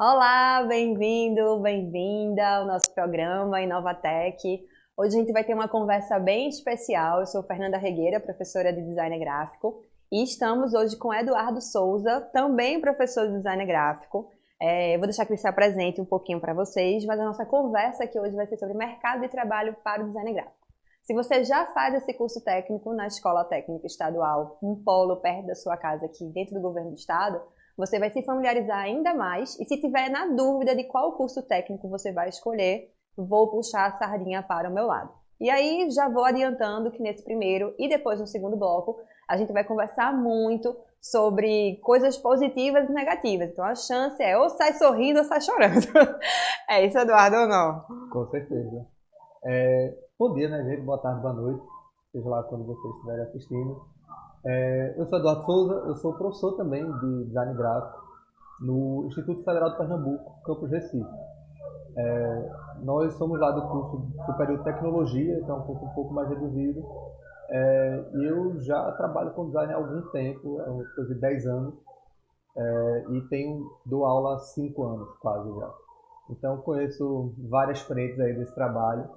Olá, bem-vindo, bem-vinda ao nosso programa Inovatec. Hoje a gente vai ter uma conversa bem especial. Eu sou Fernanda Regueira, professora de Design Gráfico, e estamos hoje com Eduardo Souza, também professor de Design Gráfico. Eu vou deixar que ele se apresente um pouquinho para vocês, mas a nossa conversa aqui hoje vai ser sobre mercado de trabalho para o Design Gráfico. Se você já faz esse curso técnico na Escola Técnica Estadual, um polo perto da sua casa aqui dentro do Governo do Estado, você vai se familiarizar ainda mais, e se tiver na dúvida de qual curso técnico você vai escolher, vou puxar a sardinha para o meu lado. E aí já vou adiantando que nesse primeiro e depois no segundo bloco, a gente vai conversar muito sobre coisas positivas e negativas. Então a chance é ou sai sorrindo ou sai chorando. É isso, Eduardo, ou não? Com certeza. Bom dia, né, gente? Boa tarde, boa noite, seja lá quando vocês estiverem assistindo. Eu sou Eduardo Souza, eu sou professor também de design gráfico no Instituto Federal de Pernambuco, campus Recife. Nós somos lá do curso Superior de Tecnologia, então é um curso um pouco mais reduzido. E eu já trabalho com design há algum tempo, coisa de 10 anos, e dou aula há 5 anos, quase já. Então conheço várias frentes aí desse trabalho.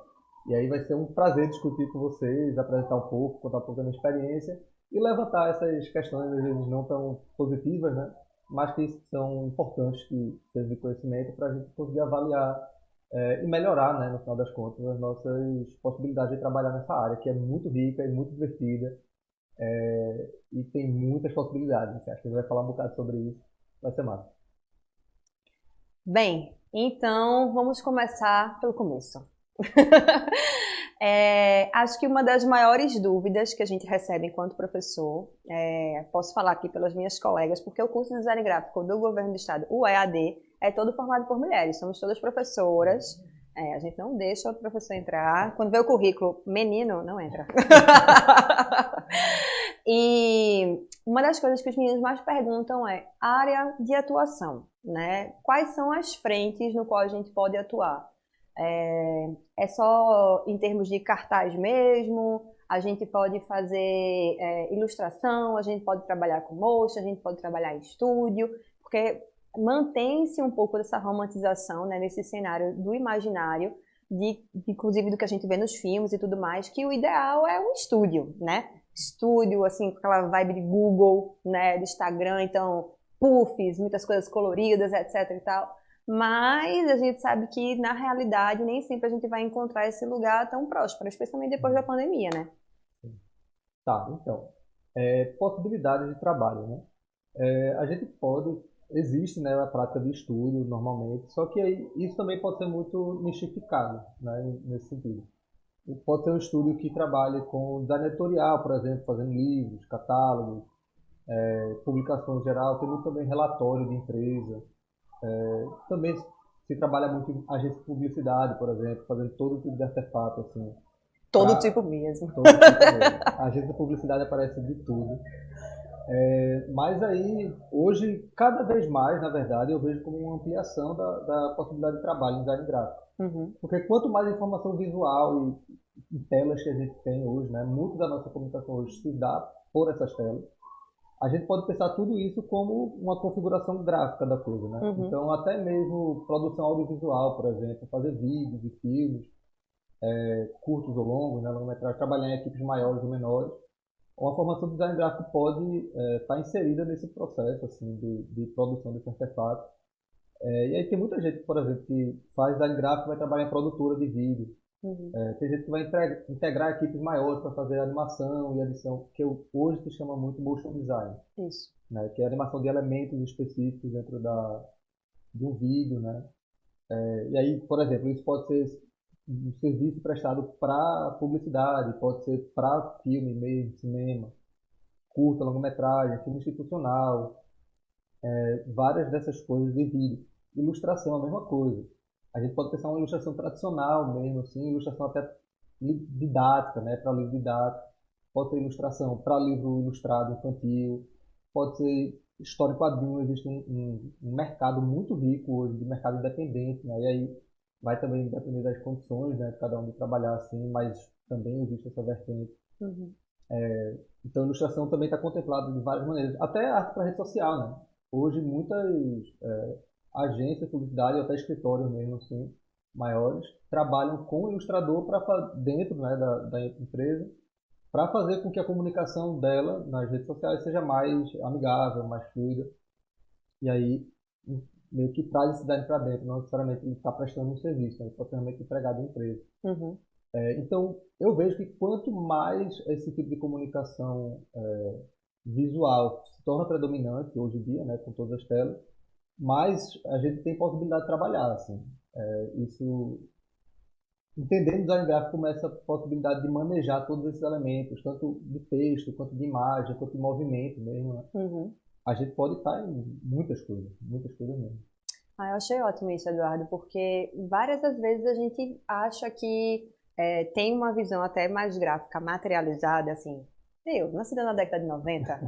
E aí vai ser um prazer discutir com vocês, apresentar um pouco, contar um pouco da minha experiência e levantar essas questões, às vezes não tão positivas, né? Mas que são importantes que sejam de conhecimento para a gente conseguir avaliar e melhorar, né, no final das contas, as nossas possibilidades de trabalhar nessa área, que é muito rica e muito divertida e tem muitas possibilidades. Acho que a gente vai falar um bocado sobre isso, vai ser massa. Bem, então vamos começar pelo começo. Acho que uma das maiores dúvidas que a gente recebe enquanto professor, posso falar aqui pelas minhas colegas, porque o curso de design gráfico do Governo do Estado, o EAD, é todo formado por mulheres, somos todas professoras. A gente não deixa outro professor entrar. Quando vê o currículo, menino, não entra. E uma das coisas que os meninos mais perguntam é área de atuação, né? Quais são as frentes no qual a gente pode atuar? É só em termos de cartaz mesmo? A gente pode fazer ilustração, a gente pode trabalhar com motion, a gente pode trabalhar em estúdio, porque mantém-se um pouco dessa romantização, né, nesse cenário do imaginário, inclusive do que a gente vê nos filmes e tudo mais, que o ideal é um estúdio, né? Estúdio, assim, com aquela vibe de Google, né, do Instagram, então, puffs, muitas coisas coloridas, etc e tal. Mas a gente sabe que, na realidade, nem sempre a gente vai encontrar esse lugar tão próspero, especialmente depois da pandemia, né? Tá, então, possibilidades de trabalho, né? A gente pode, existe, né, a prática de estudo normalmente, só que aí, isso também pode ser muito mistificado, né, nesse sentido. E pode ser um estúdio que trabalhe com design editorial, por exemplo, fazendo livros, catálogos, publicações em geral, tem muito também relatório de empresa. Também se trabalha muito em agência de publicidade, por exemplo, fazendo todo tipo de artefato, assim, Todo para tipo mesmo. todo tipo mesmo. A agência de publicidade aparece de tudo. Mas aí, hoje, cada vez mais, na verdade, eu vejo como uma ampliação da possibilidade de trabalho em design gráfico. Uhum. Porque quanto mais informação visual e telas que a gente tem hoje, né, muito da nossa comunicação hoje se dá por essas telas, a gente pode pensar tudo isso como uma configuração gráfica da coisa, né? Uhum. Então, até mesmo produção audiovisual, por exemplo, fazer vídeos e filmes, curtos ou longos, né, longometragem, trabalhar em equipes maiores ou menores. Uma formação de design gráfico pode estar inserida nesse processo assim, de produção desse artefato. E aí tem muita gente, por exemplo, que faz design gráfico e vai trabalhar em produtora de vídeo. Uhum. Tem gente que vai integrar equipes maiores para fazer animação e edição, que hoje se chama muito motion design, Isso. né? Que é a animação de elementos específicos dentro de um vídeo, né? E aí, por exemplo, isso pode ser um serviço prestado para publicidade, pode ser para filme, meio, cinema, curta, longometragem, filme institucional, várias dessas coisas de vídeo. Ilustração, a mesma coisa. A gente pode pensar uma ilustração tradicional mesmo, assim, ilustração até didática, né, para livro didático. Pode ser ilustração para livro ilustrado infantil. Pode ser história e quadrinho. Existe um mercado muito rico hoje, de mercado independente, né? E aí vai também depender das condições, né, de cada um de trabalhar assim, mas também existe essa vertente. Uhum. Então, a ilustração também está contemplada de várias maneiras. Até arte para rede social, né? Hoje, muitas agências de publicidade, ou até escritórios mesmo, assim, maiores, trabalham com o ilustrador dentro, né, da empresa, para fazer com que a comunicação dela nas redes sociais seja mais amigável, mais fluida. E aí, meio que traz esse daí para dentro, não necessariamente ele está prestando um serviço, né? Ele está realmente empregado da empresa. Uhum. Então, eu vejo que quanto mais esse tipo de comunicação visual se torna predominante hoje em dia, né, com todas as telas, mais a gente tem possibilidade de trabalhar, assim. Isso, entendendo o design gráfico como essa possibilidade de manejar todos esses elementos, tanto de texto, quanto de imagem, quanto de movimento mesmo, né? Uhum. A gente pode estar em muitas coisas mesmo. Ah, eu achei ótimo isso, Eduardo, porque várias das vezes a gente acha que tem uma visão até mais gráfica, materializada, assim. Eu, nascida na década de 90,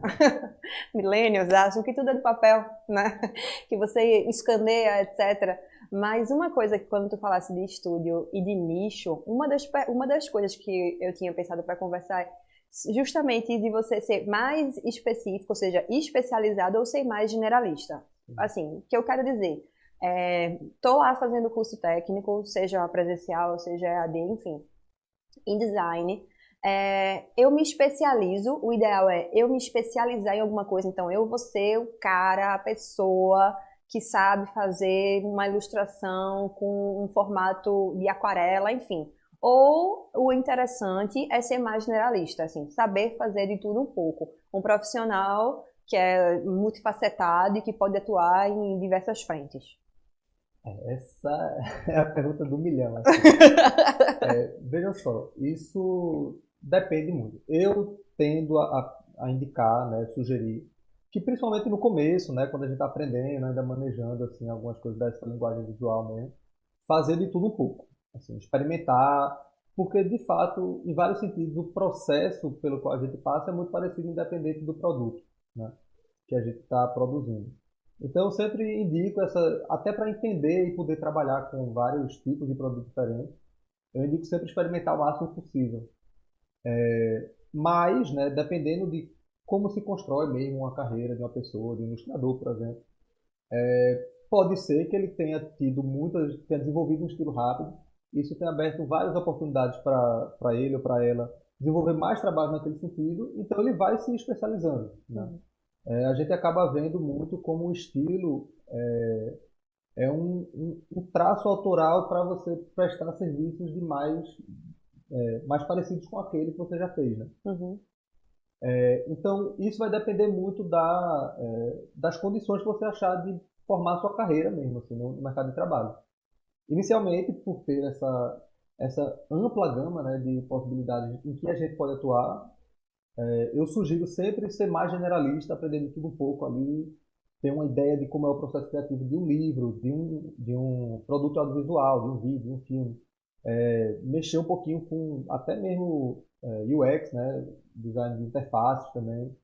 millennials acham que tudo é de papel, né? Que você escaneia, etc. Mas uma coisa que quando tu falasse de estúdio e de nicho, uma das coisas que eu tinha pensado para conversar é justamente de você ser mais específico, ou seja, especializado ou ser mais generalista. Assim, o que eu quero dizer? Tô lá fazendo curso técnico, seja presencial, seja EAD, enfim, em design. Eu me especializo, o ideal é eu me especializar em alguma coisa, então eu vou ser o cara, a pessoa que sabe fazer uma ilustração com um formato de aquarela, enfim. Ou o interessante é ser mais generalista, assim, saber fazer de tudo um pouco. Um profissional que é multifacetado e que pode atuar em diversas frentes. Essa é a pergunta do milhão, assim. Veja só, isso depende muito. Eu tendo a indicar, né, sugerir, que principalmente no começo, né, quando a gente está aprendendo, ainda manejando assim, algumas coisas dessa linguagem visual mesmo, fazer de tudo um pouco. Assim, experimentar, porque de fato, em vários sentidos, o processo pelo qual a gente passa é muito parecido independente do produto, né, que a gente está produzindo. Então, eu sempre indico até para entender e poder trabalhar com vários tipos de produtos diferentes, eu indico sempre experimentar o máximo possível. Mas, né, dependendo de como se constrói mesmo uma carreira de uma pessoa, de um ilustrador, por exemplo, pode ser que ele tenha desenvolvido um estilo rápido. Isso tem aberto várias oportunidades para ele ou para ela desenvolver mais trabalho naquele sentido, então ele vai se especializando, né? A gente acaba vendo muito como o estilo é um traço autoral para você prestar serviços de mais parecidos com aquele que você já fez, né? Uhum. Então, isso vai depender muito das condições que você achar de formar sua carreira mesmo, assim, no mercado de trabalho. Inicialmente, por ter essa ampla gama, né, de possibilidades em que a gente pode atuar, eu sugiro sempre ser mais generalista, aprender de tudo um pouco ali, ter uma ideia de como é o processo criativo de um livro, de um produto audiovisual, de um vídeo, de um filme. Mexer um pouquinho com até mesmo UX, né, design de interfaces também,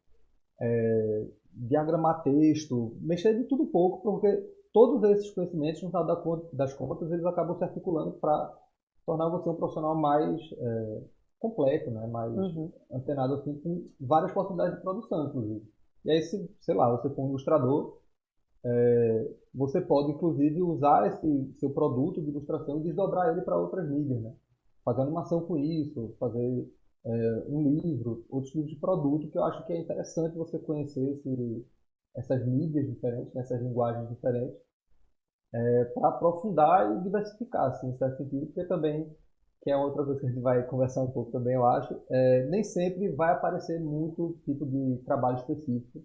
diagramar texto, mexer de tudo um pouco, porque todos esses conhecimentos, no final das contas, eles acabam se articulando para tornar você um profissional mais completo, né, mais antenado assim, com várias possibilidades de produção, inclusive. E aí, sei lá, você for um ilustrador, você pode, inclusive, usar esse seu produto de ilustração e desdobrar ele para outras mídias, né? Fazer animação com isso, fazer um livro, outros tipos de produto, que eu acho que é interessante você conhecer essas mídias diferentes, né, essas linguagens diferentes, para aprofundar e diversificar, assim, em certo sentido, porque também, que é outra coisa que a gente vai conversar um pouco também, eu acho, nem sempre vai aparecer muito tipo de trabalho específico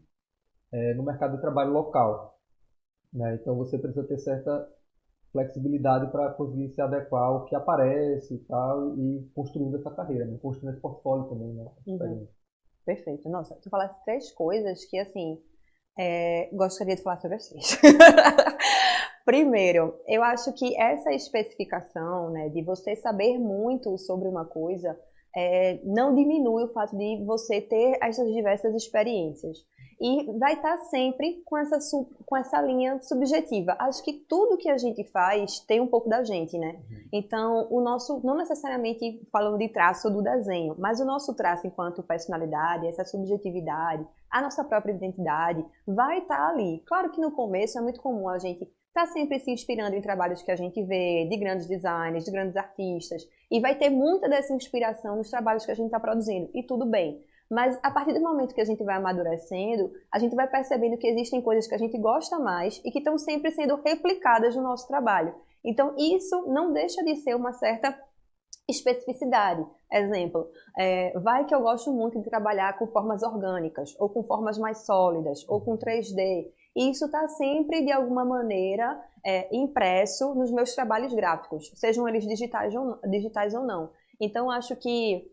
no mercado de trabalho local, né? Então você precisa ter certa flexibilidade para conseguir se adequar ao que aparece e tal, e construindo essa carreira, né? Construindo esse portfólio também, né? Perfeito. Nossa, tu falaste três coisas que, assim, gostaria de falar sobre as três. Primeiro, eu acho que essa especificação, né, de você saber muito sobre uma coisa, não diminui o fato de você ter essas diversas experiências. E vai estar sempre com essa linha subjetiva. Acho que tudo que a gente faz tem um pouco da gente, né? Então, o nosso, não necessariamente falando de traço do desenho, mas o nosso traço enquanto personalidade, essa subjetividade, a nossa própria identidade, vai estar ali. Claro que no começo é muito comum a gente está sempre se inspirando em trabalhos que a gente vê, de grandes designers, de grandes artistas, e vai ter muita dessa inspiração nos trabalhos que a gente está produzindo, e tudo bem. Mas a partir do momento que a gente vai amadurecendo, a gente vai percebendo que existem coisas que a gente gosta mais e que estão sempre sendo replicadas no nosso trabalho. Então, isso não deixa de ser uma certa especificidade. Exemplo, vai que eu gosto muito de trabalhar com formas orgânicas, ou com formas mais sólidas, ou com 3D. E isso está sempre, de alguma maneira, impresso nos meus trabalhos gráficos, sejam eles digitais ou não. Então, acho que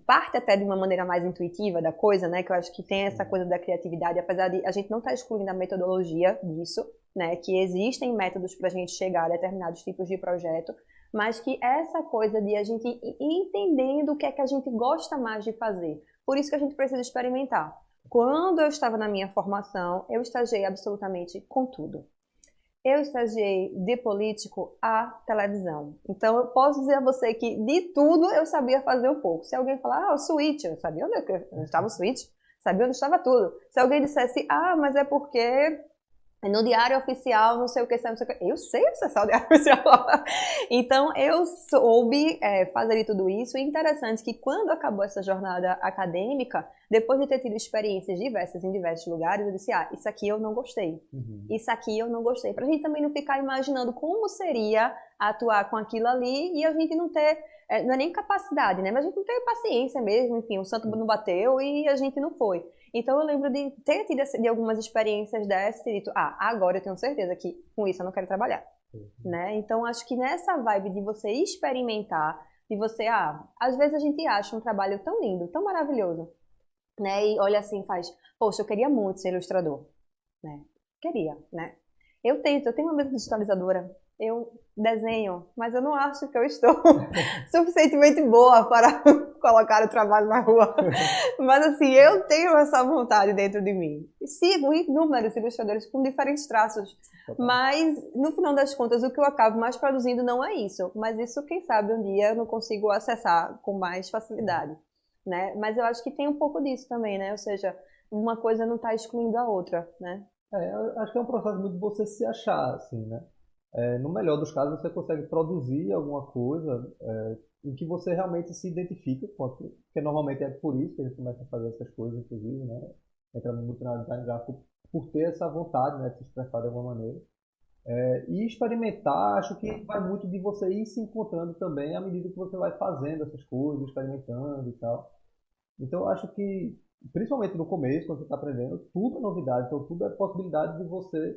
parte até de uma maneira mais intuitiva da coisa, né? Que eu acho que tem essa coisa da criatividade, apesar de a gente não estar excluindo a metodologia disso, né? Que existem métodos para a gente chegar a determinados tipos de projeto, mas que essa coisa de a gente ir entendendo o que é que a gente gosta mais de fazer. Por isso que a gente precisa experimentar. Quando eu estava na minha formação, eu estagiei absolutamente com tudo. Eu estagiei de político à televisão. Então, eu posso dizer a você que de tudo eu sabia fazer um pouco. Se alguém falar, o switch, eu sabia onde estava o switch, sabia onde estava tudo. Se alguém dissesse, mas é porque no diário oficial, não sei o que, não sei o que. Eu sei acessar o diário oficial. Então, eu soube fazer tudo isso. E interessante que quando acabou essa jornada acadêmica, depois de ter tido experiências diversas em diversos lugares, eu disse, isso aqui eu não gostei. Isso aqui eu não gostei. Pra gente também não ficar imaginando como seria atuar com aquilo ali e a gente não ter, não é nem capacidade, né? Mas a gente não teve paciência mesmo, enfim, o santo não bateu e a gente não foi. Então, eu lembro de ter tido de algumas experiências dessas e dito, agora eu tenho certeza que com isso eu não quero trabalhar, né? Então, acho que nessa vibe de você experimentar, de você, às vezes a gente acha um trabalho tão lindo, tão maravilhoso, né? E olha assim, faz, poxa, eu queria muito ser ilustrador, né? Queria, né? Eu tenho uma mesa digitalizadora, eu desenho, mas eu não acho que eu estou suficientemente boa para colocar o trabalho na rua. Mas assim, eu tenho essa vontade dentro de mim. Sigo inúmeros ilustradores com diferentes traços, mas no final das contas o que eu acabo mais produzindo não é isso. Mas isso, quem sabe, um dia eu não consigo acessar com mais facilidade, né? Mas eu acho que tem um pouco disso também, né? Ou seja, uma coisa não está excluindo a outra, né? Eu acho que é um processo muito de você se achar, assim, né? No melhor dos casos, você consegue produzir alguma coisa em que você realmente se identifica com aquilo, porque normalmente é por isso que a gente começa a fazer essas coisas, inclusive, né? Entrando muito na design gráfico, por ter essa vontade, né, de se expressar de alguma maneira. E experimentar, acho que vai muito de você ir se encontrando também à medida que você vai fazendo essas coisas, experimentando e tal. Então, eu acho que, principalmente no começo, quando você está aprendendo, tudo é novidade, então tudo é possibilidade de você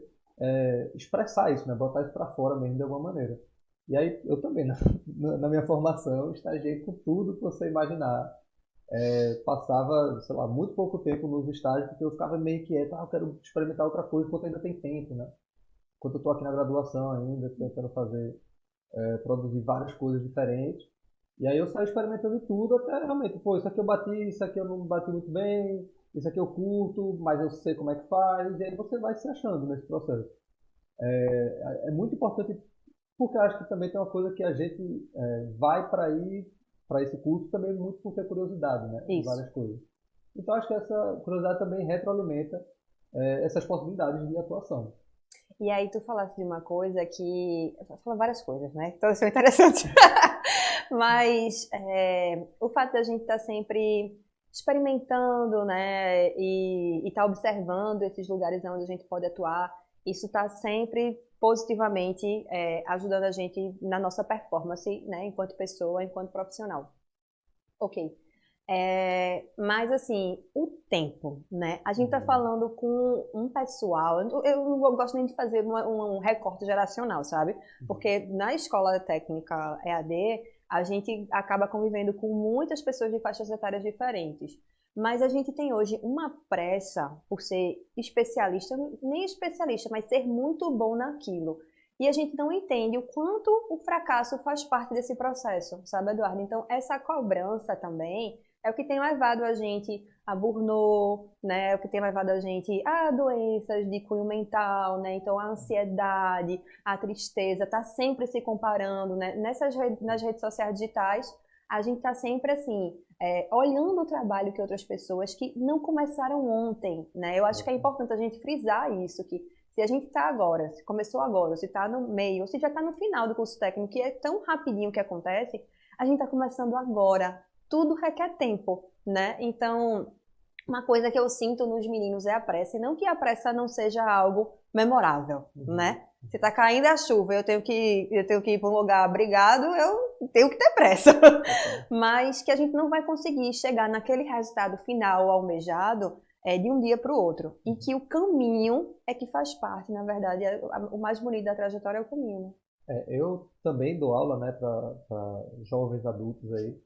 expressar isso, né? Botar isso para fora mesmo de alguma maneira. E aí, eu também, na minha formação, estagiei com tudo que você imaginar. Passava, sei lá, muito pouco tempo nos estágios, porque eu ficava meio quieto, eu quero experimentar outra coisa enquanto ainda tem tempo, né? Enquanto eu estou aqui na graduação ainda, tentando fazer, produzir várias coisas diferentes. E aí eu saio experimentando tudo até realmente, pô, isso aqui eu bati, isso aqui eu não bati muito bem, isso aqui eu curto, mas eu sei como é que faz, e aí você vai se achando nesse processo. É muito importante, porque eu acho que também tem uma coisa que a gente vai para ir para esse curso também muito por ter curiosidade, né, de Isso. várias coisas. Então acho que essa curiosidade também retroalimenta essas possibilidades de atuação. E aí tu falaste de uma coisa que... Eu falo várias coisas, né? Todas são interessantes. Mas o fato da gente estar sempre experimentando, né? E estar observando esses lugares onde a gente pode atuar, isso está sempre positivamente ajudando a gente na nossa performance, né? Enquanto pessoa, enquanto profissional. Ok. Mas assim, o tempo, né? A gente tá falando com um pessoal, eu não gosto nem de fazer um recorte geracional, sabe? Porque na escola técnica EAD, a gente acaba convivendo com muitas pessoas de faixas etárias diferentes. Mas a gente tem hoje uma pressa por ser especialista, nem especialista, mas ser muito bom naquilo. E a gente não entende o quanto o fracasso faz parte desse processo, sabe, Eduardo? Então, essa cobrança também é o que tem levado a gente a burnout, né? É o que tem levado a gente a doenças de cunho mental, né? Então, a ansiedade, a tristeza, tá sempre se comparando, né? Nas redes sociais digitais, a gente tá sempre assim, olhando o trabalho que outras pessoas que não começaram ontem, né? Eu acho que é importante a gente frisar isso, que Se a gente está agora, se começou agora, se está no meio, ou se já está no final do curso técnico, que é tão rapidinho que acontece, a gente está começando agora. Tudo requer tempo, né? Então, uma coisa que eu sinto nos meninos é a pressa, e não que a pressa não seja algo memorável, né? Se tá caindo a chuva, eu tenho que ir para um lugar abrigado, eu tenho que ter pressa. Mas que a gente não vai conseguir chegar naquele resultado final almejado de um dia para o outro. E que o caminho é que faz parte, na verdade, o mais bonito da trajetória é o caminho. Eu também dou aula, né, para jovens adultos aí.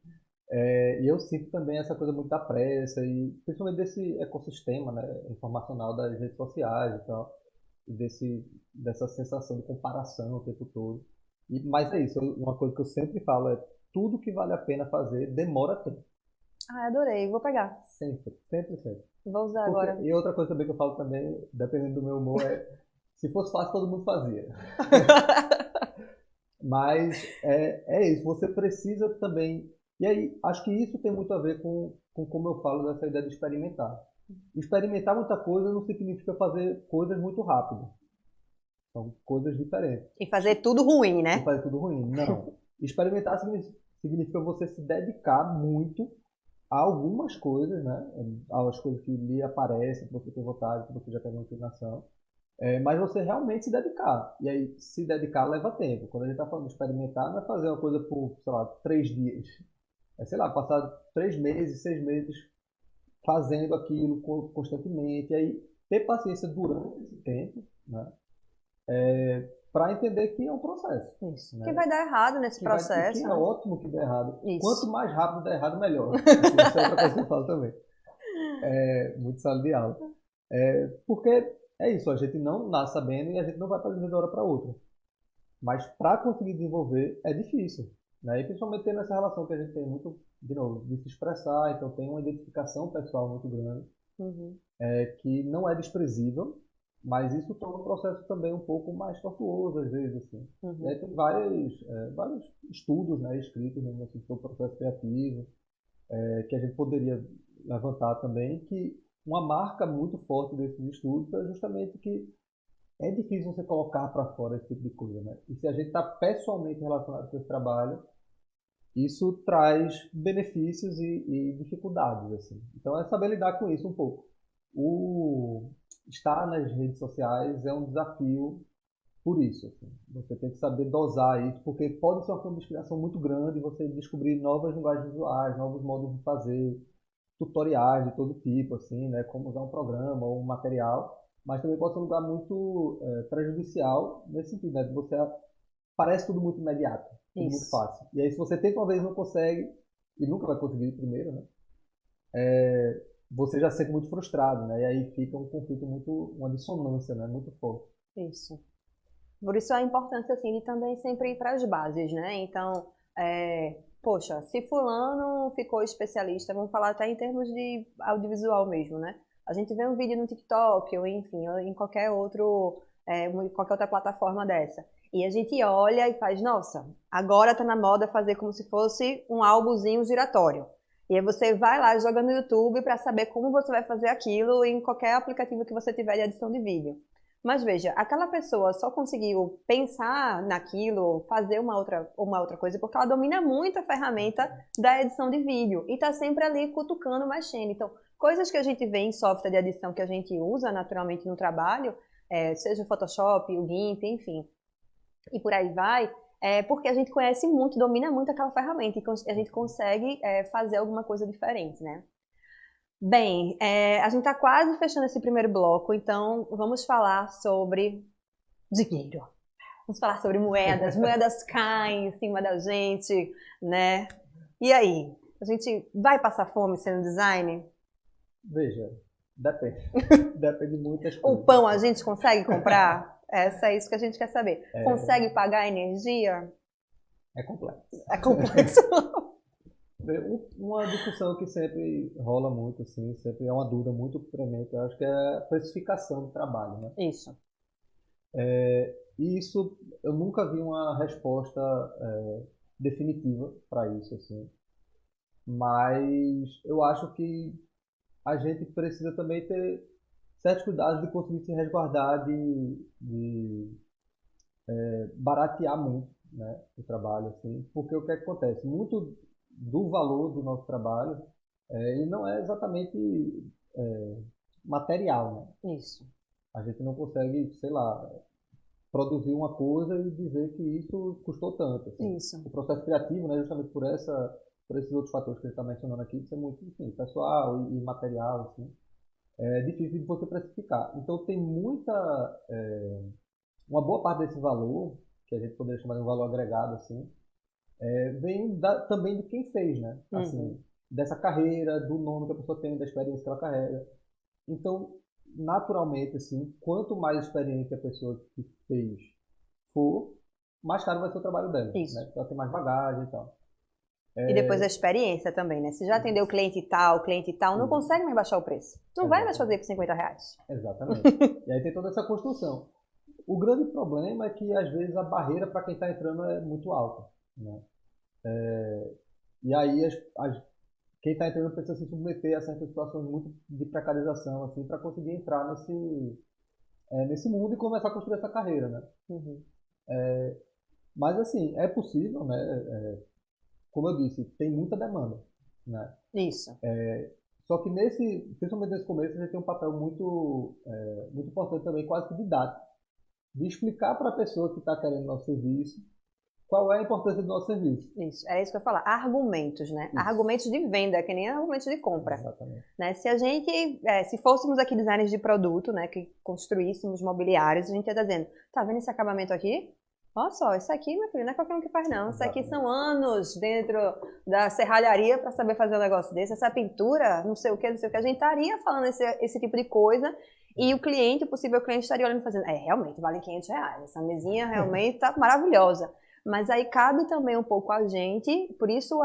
E eu sinto também essa coisa muito da pressa e principalmente desse ecossistema, né, informacional das redes sociais e tal, e dessa sensação de comparação o tempo todo. Mas é isso, uma coisa que eu sempre falo é tudo que vale a pena fazer demora tempo. Ah, adorei, vou pegar. Sempre, sempre, sempre. Vou usar agora. E outra coisa também que eu falo também, dependendo do meu humor, se fosse fácil todo mundo fazia. Mas é isso, você precisa também. E aí, acho que isso tem muito a ver com como eu falo dessa ideia de experimentar. Experimentar muita coisa não significa fazer coisas muito rápido. São coisas diferentes. E fazer tudo ruim, né? Não fazer tudo ruim. Não. Experimentar significa você se dedicar muito a algumas coisas, né? Às coisas que lhe aparecem, que você tem vontade, que você já tem uma inclinação. Mas você realmente se dedicar. E aí, se dedicar leva tempo. Quando a gente está falando de experimentar, não é fazer uma coisa por, sei lá, 3 dias. É, sei lá, passar 3 meses, 6 meses fazendo aquilo constantemente. E aí, ter paciência durante esse tempo, né? Para entender que é um processo. Isso. Né? Que vai dar errado nesse processo. Que né? é ótimo que dê errado. Isso. Quanto mais rápido der errado, melhor. Isso é outra coisa que eu falo também. Muito sala de aula. Porque é isso, a gente não nasce sabendo e a gente não vai fazer de uma hora para outra. Mas para conseguir desenvolver é difícil. Né? E principalmente tendo essa relação que a gente tem muito, de novo, de se expressar, então tem uma identificação pessoal muito grande, que não é desprezível, mas isso torna o processo também um pouco mais tortuoso às vezes. Assim. E aí tem vários estudos, né, escritos mesmo assim, sobre o processo criativo, que a gente poderia levantar também, que uma marca muito forte desses estudos é justamente que é difícil você colocar para fora esse tipo de coisa, né? E se a gente está pessoalmente relacionado com esse trabalho, isso traz benefícios e dificuldades, assim. Então é saber lidar com isso um pouco. Estar nas redes sociais é um desafio por isso, assim. Você tem que saber dosar isso, porque pode ser uma fonte de inspiração muito grande você descobrir novas linguagens visuais, novos modos de fazer, tutoriais de todo tipo, assim, né? Como usar um programa ou um material, mas também pode ser um lugar muito prejudicial nesse sentido, né? Você parece tudo muito imediato, tudo muito fácil. E aí se você tenta uma vez e não consegue, e nunca vai conseguir primeiro, né? Você já se sente muito frustrado, né? E aí fica um conflito uma dissonância, né? Muito forte. Isso. Por isso a importância, assim, de também sempre ir para as bases, né? Então, poxa, se fulano ficou especialista, vamos falar até em termos de audiovisual mesmo, né? A gente vê um vídeo no TikTok, ou enfim, ou em qualquer outra plataforma dessa. E a gente olha e faz, nossa, agora tá na moda fazer como se fosse um álbumzinho giratório. E aí você vai lá, joga no YouTube para saber como você vai fazer aquilo em qualquer aplicativo que você tiver de edição de vídeo. Mas veja, aquela pessoa só conseguiu pensar naquilo, fazer uma outra coisa, porque ela domina muito a ferramenta da edição de vídeo e está sempre ali cutucando, mexendo. Então, coisas que a gente vê em software de edição que a gente usa naturalmente no trabalho, seja o Photoshop, o GIMP, enfim, e por aí vai, porque a gente conhece muito, domina muito aquela ferramenta e a gente consegue fazer alguma coisa diferente, né? Bem, a gente está quase fechando esse primeiro bloco, então vamos falar sobre dinheiro. Vamos falar sobre moedas. Moedas caem em cima da gente, né? E aí? A gente vai passar fome sendo designer? Veja, depende. Depende de muitas O coisas. pão a gente consegue comprar? É isso que a gente quer saber. Consegue pagar a energia? É complexo. É complexo. Uma discussão que sempre rola muito, assim, sempre é uma dúvida muito premente, eu acho que é a precificação do trabalho, né? Isso. E isso, eu nunca vi uma resposta definitiva para isso, assim. Mas eu acho que a gente precisa também certos cuidados de conseguir se resguardar de baratear muito, né, o trabalho, assim, porque o que acontece? Muito do valor do nosso trabalho, ele não é exatamente é, material, né? Isso, A gente não consegue, sei lá, produzir uma coisa e dizer que isso custou tanto, assim. isso. O processo criativo, né, justamente por esses outros fatores que a gente está mencionando aqui, isso é muito, enfim, pessoal e material, assim, é difícil de você precificar. Então tem uma boa parte desse valor, que a gente poderia chamar de um valor agregado, assim, vem também de quem fez, né? Uhum. Assim, dessa carreira, do nome que a pessoa tem, da experiência que ela carrega. Então, naturalmente, assim, quanto mais experiente a pessoa que fez for, mais caro vai ser o trabalho dela, né? Isso. Porque ela tem mais bagagem e tal. E depois a experiência também, né? Se já atendeu cliente tal, não Isso, consegue mais baixar o preço. Não vai mais fazer exatamente. por R$ 50. Exatamente. E aí tem toda essa construção. O grande problema é que, às vezes, a barreira para quem está entrando é muito alta, né? E aí quem está entrando precisa se submeter a certas situações muito de precarização, assim, para conseguir entrar nesse mundo e começar a construir essa carreira, né? Uhum. Mas, assim, é possível, né? Como eu disse, tem muita demanda, né? Isso. Só que principalmente nesse começo, a gente tem um papel muito importante também, quase que didático, de explicar para a pessoa que está querendo nosso serviço qual é a importância do nosso serviço. Isso, era isso que eu ia falar. Argumentos, né? Isso, Argumentos de venda, que nem argumentos de compra. exatamente. Né? Se a gente, se fôssemos aqui designers de produto, né, que construíssemos mobiliários, a gente ia estar dizendo, tá vendo esse acabamento aqui? Olha só, isso aqui, meu filho, não é qualquer um que faz, não. Isso aqui são Exatamente. anos dentro da serralharia para saber fazer um negócio desse. Essa pintura, não sei o que, não sei o que. A gente estaria falando esse tipo de coisa e o cliente, o possível cliente, estaria olhando e fazendo, realmente, vale R$ 500. Essa mesinha realmente tá maravilhosa. Mas aí cabe também um pouco a gente, por isso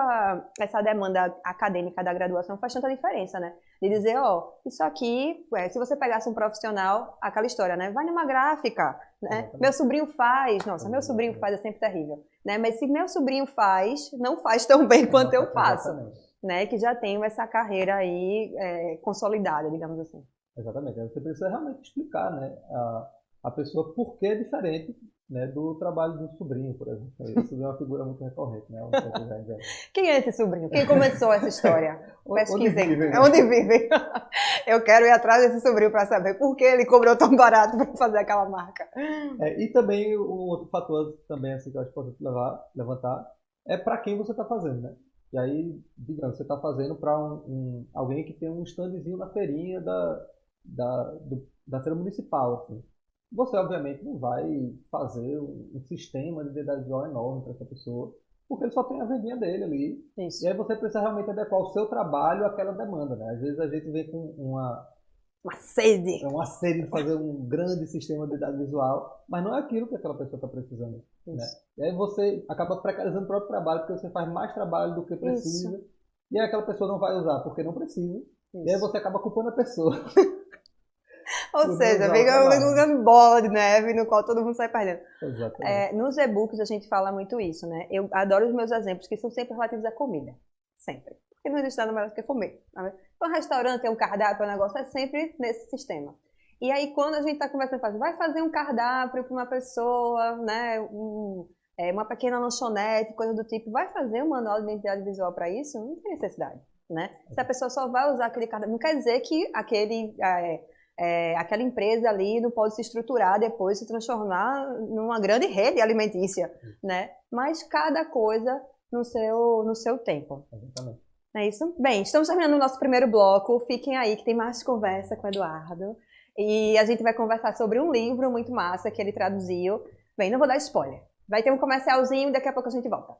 essa demanda acadêmica da graduação faz tanta diferença, né? De dizer, ó, isso aqui, se você pegasse um profissional, aquela história, né? Vai numa gráfica, né? Meu Exatamente. sobrinho faz, nossa, meu sobrinho Exatamente. faz é sempre terrível, né? Mas se meu sobrinho faz, não faz tão bem quanto eu faço, Exatamente. né? Que já tenho essa carreira aí consolidada, digamos assim. Exatamente. Aí você precisa realmente explicar, né, a pessoa por que é diferente, né, do trabalho do sobrinho, por exemplo. Isso é uma figura muito recorrente, né? Quem é esse sobrinho? Quem começou essa história? Onde Pesquisem. vivem, É né? onde vivem. Eu quero ir atrás desse sobrinho para saber por que ele cobrou tão barato para fazer aquela marca. E também um outro fator também assim, que eu acho importante levantar é para quem você está fazendo, né? E aí, digamos, você está fazendo para alguém que tem um standzinho na feirinha da feira municipal, assim. Você, obviamente, não vai fazer um sistema de identidade visual enorme para essa pessoa, porque ele só tem a vendinha dele ali. E Isso. aí você precisa realmente adequar o seu trabalho àquela demanda, né? Às vezes a gente vem com Uma sede. uma sede de fazer um grande sistema de identidade visual, mas não é aquilo que aquela pessoa está precisando, né? Isso. E aí você acaba precarizando o próprio trabalho, porque você faz mais trabalho do que Isso. precisa, e aí aquela pessoa não vai usar porque não precisa, e aí Isso. você acaba culpando a pessoa Ou por não seja, usar o fica trabalho. uma bola de neve no qual todo mundo sai perdendo. Exatamente. Nos e-books a gente fala muito isso, né? Eu adoro os meus exemplos, que são sempre relativos à comida. Sempre. Porque não existe nada melhor do que comer. Tá? Um restaurante tem um cardápio, o negócio é sempre nesse sistema. E aí, quando a gente está conversando, vai fazer um cardápio para uma pessoa, né? Uma pequena lanchonete, coisa do tipo, vai fazer um manual de identidade visual para isso? Não tem necessidade, né? Se a pessoa só vai usar aquele cardápio, não quer dizer que aquela empresa ali não pode se estruturar depois, se transformar numa grande rede alimentícia, né? Mas cada coisa no seu tempo. Exatamente. É isso? Bem, estamos terminando o nosso primeiro bloco. Fiquem aí que tem mais conversa com o Eduardo. E a gente vai conversar sobre um livro muito massa que ele traduziu. Bem, não vou dar spoiler. Vai ter um comercialzinho e daqui a pouco a gente volta.